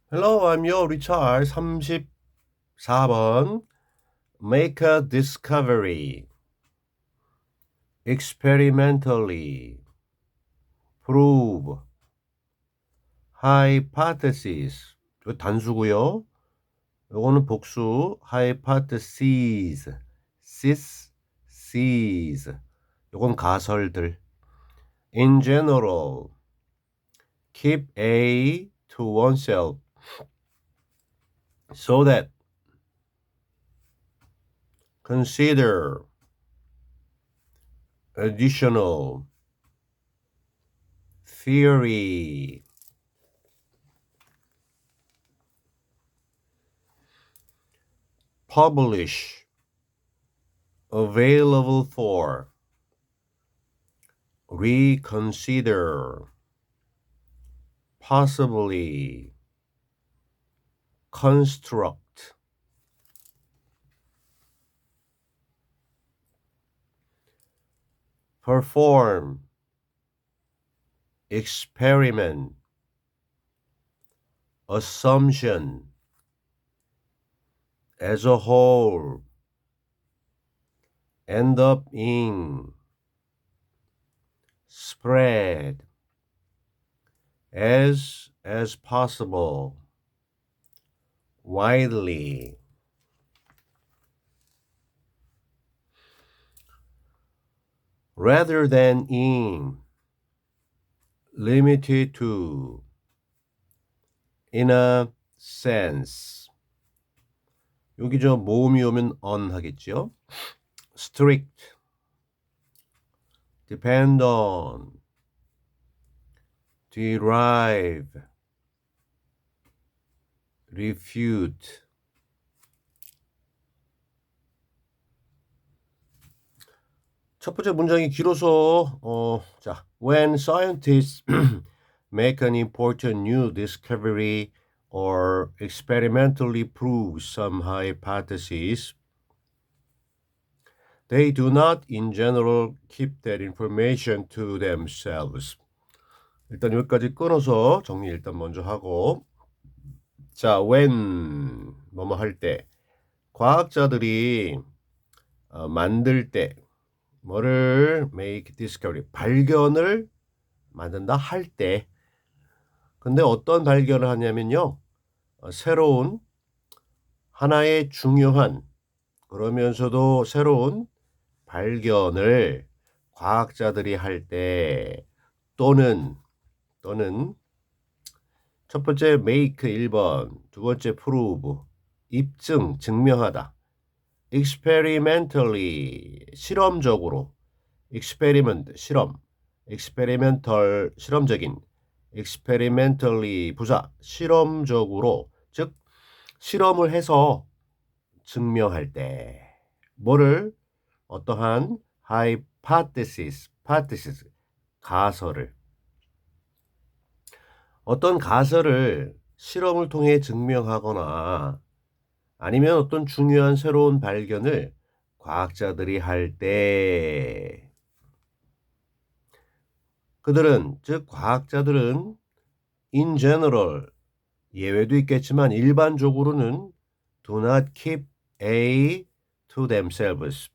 Hello, I'm your Richard. 34번. Make a discovery. Experimentally. Prove. Hypothesis. 이거 단수고요. 요거는 복수. Hypotheses. Sees. 요건 가설들. In general. Keep A to oneself. So that. Consider. Additional. Theory. Publish. Available for. Reconsider. Possibly. Construct. Perform. Experiment. Assumption. As a whole. End up in. Spread. As possible. Widely. Rather than in. Limited to. In a sense. 여기 저 모음이 오면 on 하겠죠. Strict. Depend on. Derive. Refute. 첫 번째 문장이 길어서 자, when scientists make an important new discovery or experimentally prove some hypothesis, they do not in general keep that information to themselves. 일단 여기까지 끊어서 정리 일단 먼저 하고, 자, when 뭐뭐 할 때, 과학자들이 만들 때 뭐를 make discovery, 발견을 만든다 할 때. 근데 어떤 발견을 하냐면요, 새로운 하나의 중요한 그러면서도 새로운 발견을 과학자들이 할 때, 또는 첫 번째 make 1번, 두 번째 prove 입증, 증명하다, experimentally 실험적으로, experiment 실험, experimental 실험적인, experimentally 부사 실험적으로, 즉 실험을 해서 증명할 때 뭐를, 어떠한 hypothesis 가설을, 어떤 가설을 실험을 통해 증명하거나 아니면 어떤 중요한 새로운 발견을 과학자들이 할 때, 그들은, 즉 과학자들은 in general, 예외도 있겠지만 일반적으로는 do not keep A to themselves.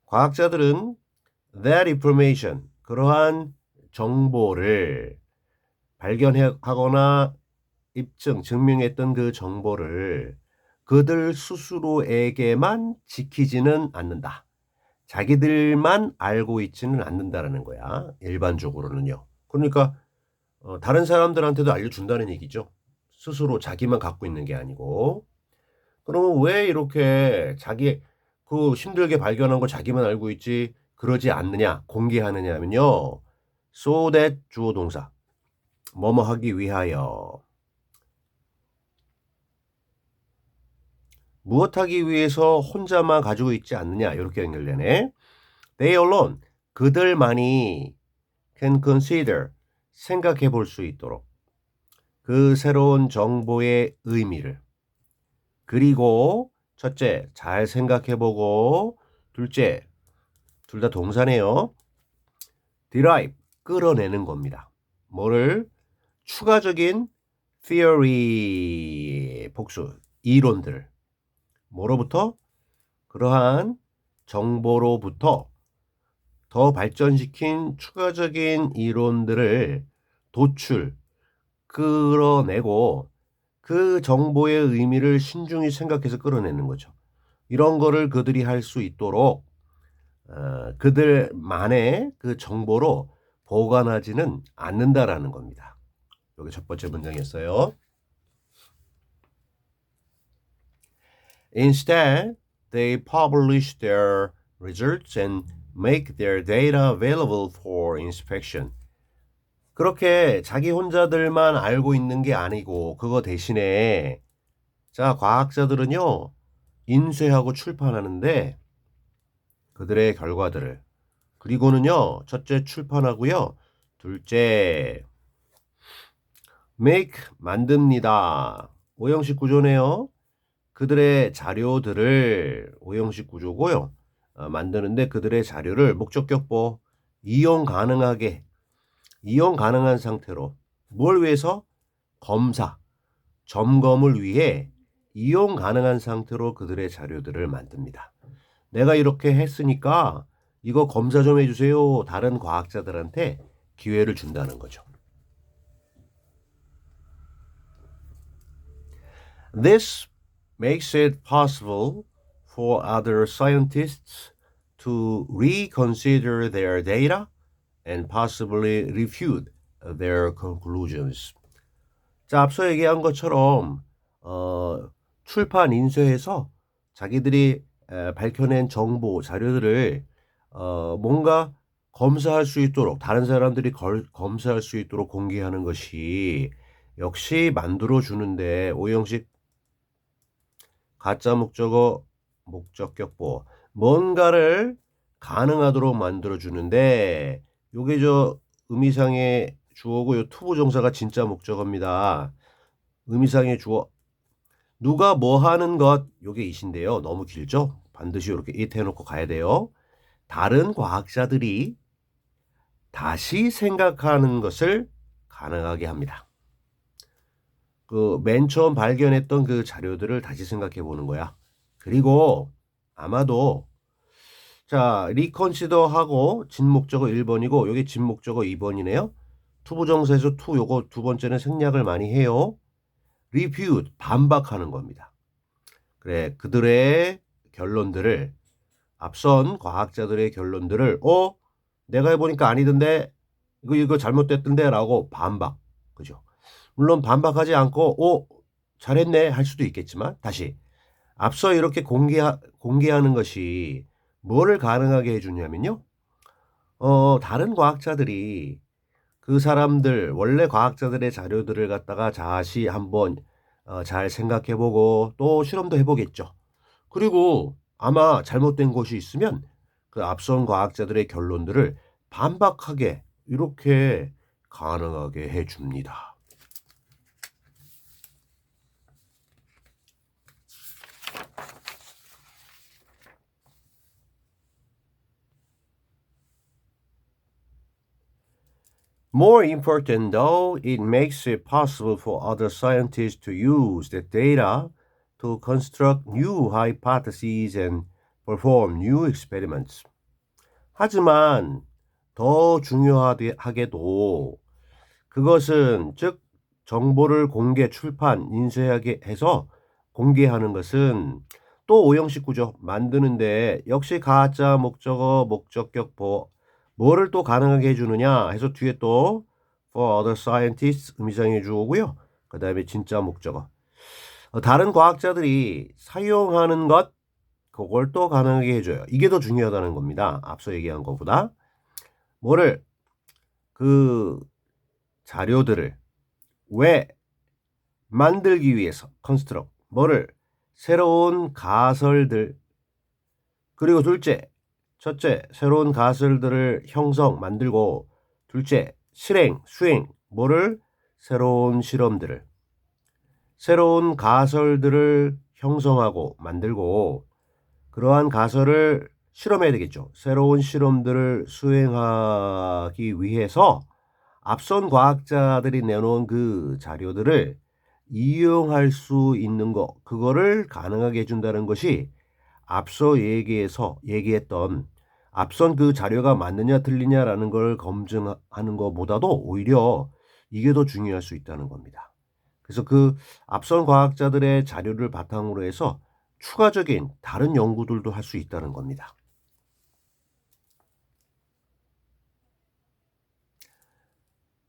과학자들은 that information, 그러한 정보를 발견하거나 입증, 증명했던 그 정보를 그들 스스로에게만 지키지는 않는다. 자기들만 알고 있지는 않는다라는 거야. 일반적으로는요. 그러니까 다른 사람들한테도 알려준다는 얘기죠. 스스로 자기만 갖고 있는 게 아니고. 그러면 왜 이렇게 자기 그 힘들게 발견한 거 자기만 알고 있지 그러지 않느냐, 공개하느냐 하면요, so that 주어 동사, 뭐뭐 하기 위하여, 무엇하기 위해서 혼자만 가지고 있지 않느냐, 이렇게 연결되네. They alone, 그들만이 can consider, 생각해 볼 수 있도록 그 새로운 정보의 의미를. 그리고 첫째, 잘 생각해 보고, 둘째, 둘 다 동사네요. derive, 끌어내는 겁니다. 뭐를? 추가적인 theory 복수 이론들 뭐로부터? 그러한 정보로부터 더 발전시킨 추가적인 이론들을 끌어내고 그 정보의 의미를 신중히 생각해서 끌어내는 거죠. 이런 거를 그들이 할 수 있도록 그들만의 그 정보로 보관하지는 않는다라는 겁니다. 여기 첫 번째 문장이었어요. Instead, they publish their results and make their data available for inspection. 그렇게 자기 혼자들만 알고 있는 게 아니고 그거 대신에 자, 과학자들은요. 인쇄하고 출판하는데 그들의 결과들을 그리고는요. 첫째 출판하고요. 둘째 make 만듭니다. 오형식 구조네요. 그들의 자료들을 오형식 구조고요. 만드는데 그들의 자료를 목적격보 이용 가능한 상태로 뭘 위해서? 검사, 점검을 위해 이용 가능한 상태로 그들의 자료들을 만듭니다. 내가 이렇게 했으니까 이거 검사 좀 해주세요. 다른 과학자들한테 기회를 준다는 거죠. This makes it possible for other scientists to reconsider their data and possibly refute their conclusions. 자, 앞서 얘기한 것처럼 출판 인쇄해서 자기들이 밝혀낸 정보 자료들을 뭔가 검사할 수 있도록 다른 사람들이 검사할 수 있도록 공개하는 것이 역시 만들어주는데 오형식 가짜 목적어 목적격보 뭔가를 가능하도록 만들어주는데 요게 저 의미상의 주어고 요 투부정사가 진짜 목적어입니다. 의미상의 주어 누가 뭐 하는 것 요게 이신데요. 너무 길죠? 반드시 이렇게 it 해놓고 가야 돼요. 다른 과학자들이 다시 생각하는 것을 가능하게 합니다. 그 맨 처음 발견했던 그 자료들을 다시 생각해 보는 거야. 그리고 아마도 자, 리컨시더하고 진목적어 1번이고 여기 진목적어 2번이네요. 투부정사에서 투 요거 두 번째는 생략을 많이 해요. refute 반박하는 겁니다. 그래, 그들의 결론들을 앞선 과학자들의 결론들을 내가 해보니까 아니던데 이거 잘못됐던데 라고 반박. 그죠? 물론 반박하지 않고 잘했네 할 수도 있겠지만 다시 앞서 이렇게 공개하는 것이 뭐를 가능하게 해주냐면요. 다른 과학자들이 그 사람들 원래 과학자들의 자료들을 갖다가 다시 한번 잘 생각해보고 또 실험도 해보겠죠. 그리고 아마 잘못된 것이 있으면 그 앞선 과학자들의 결론들을 반박하게 이렇게 가능하게 해줍니다. More important though, it makes it possible for other scientists to use the data to construct new hypotheses and perform new experiments. 하지만 더 중요하게도 그것은 즉 정보를 공개, 출판, 인쇄하게 해서 공개하는 것은 또 오형식 구조 만드는데 역시 가짜 목적어, 목적격보 뭐를 또 가능하게 해주느냐 해서 뒤에 또 for other scientists 의미상의 주어고요. 그 다음에 진짜 목적어. 다른 과학자들이 사용하는 것 그걸 또 가능하게 해줘요. 이게 더 중요하다는 겁니다. 앞서 얘기한 것보다. 뭐를 그 자료들을 왜 만들기 위해서 construct 뭐를 새로운 가설들 그리고 첫째 새로운 가설들을 만들고 둘째 수행 뭐를 새로운 실험들을 새로운 가설들을 형성하고 만들고 그러한 가설을 실험해야 되겠죠. 새로운 실험들을 수행하기 위해서 앞선 과학자들이 내놓은 그 자료들을 이용할 수 있는 거 그거를 가능하게 해 준다는 것이 앞서 얘기했던 앞선 그 자료가 맞느냐 틀리냐라는 걸 검증하는 것보다도 오히려 이게 더 중요할 수 있다는 겁니다. 그래서 그 앞선 과학자들의 자료를 바탕으로 해서 추가적인 다른 연구들도 할 수 있다는 겁니다.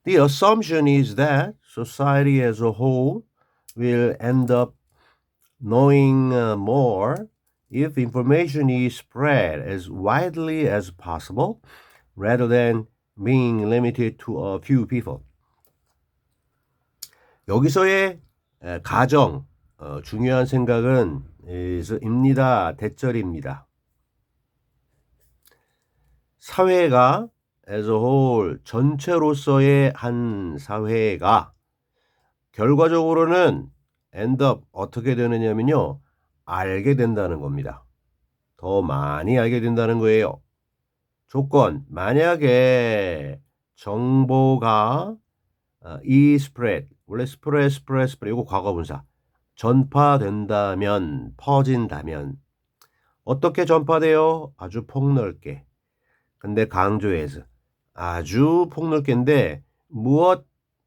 The assumption is that society as a whole will end up knowing more if information is spread as widely as possible rather than being limited to a few people. 여기서의 가정 중요한 생각은 입니다. 대절입니다. 사회가 as a whole 전체로서의 한 사회가 결과적으로는 end up 어떻게 되느냐면요. 알게 된다는 겁니다. 더 많이 알게 된다는 거예요. 조건 만약에 정보가 이 spread 원래 spread 이거 과거분사 전파된다면 퍼진다면 어떻게 전파돼요? 아주 폭넓게. 근데 강조해서 아주 폭넓게인데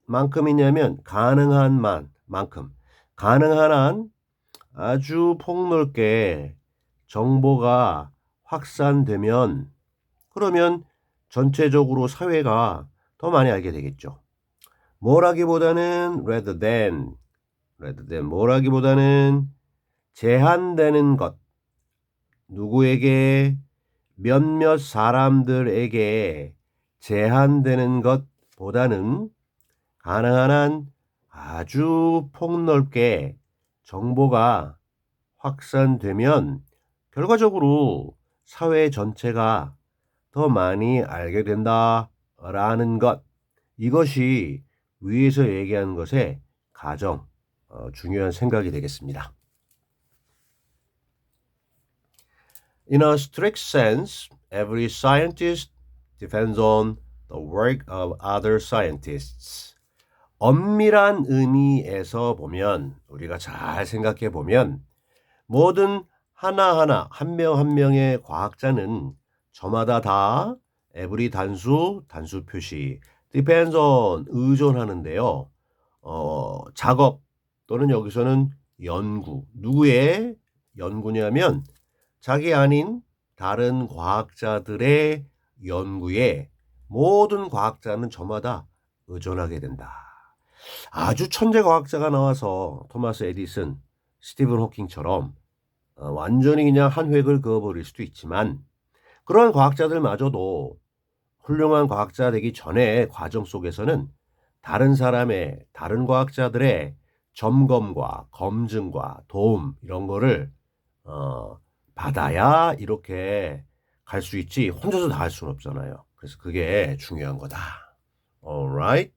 무엇만큼이냐면 가능한 만큼 가능한 한 아주 폭넓게 정보가 확산되면 그러면 전체적으로 사회가 더 많이 알게 되겠죠. 뭐라기보다는 rather than 뭐라기보다는 제한되는 것 누구에게 몇몇 사람들에게 제한되는 것보다는 가능한 한 아주 폭넓게 정보가 확산되면 결과적으로 사회 전체가 더 많이 알게 된다라는 것 이것이 위에서 얘기하는 것의 가정 중요한 생각이 되겠습니다. In a strict sense, every scientist depends on the work of other scientists. 엄밀한 의미에서 보면 우리가 잘 생각해 보면 모든 하나하나 한 명 한 명의 과학자는 저마다 다 every 단수 표시 depends on 의존하는데요. 작업 또는 여기서는 연구 누구의 연구냐면 자기 아닌 다른 과학자들의 연구에 모든 과학자는 저마다 의존하게 된다. 아주 천재 과학자가 나와서 토마스 에디슨, 스티븐 호킹처럼 완전히 그냥 한 획을 그어버릴 수도 있지만 그런 과학자들마저도 훌륭한 과학자 되기 전의 과정 속에서는 다른 과학자들의 점검과 검증과 도움 이런 거를 받아야 이렇게 갈 수 있지 혼자서 다 할 수는 없잖아요. 그래서 그게 중요한 거다. Alright?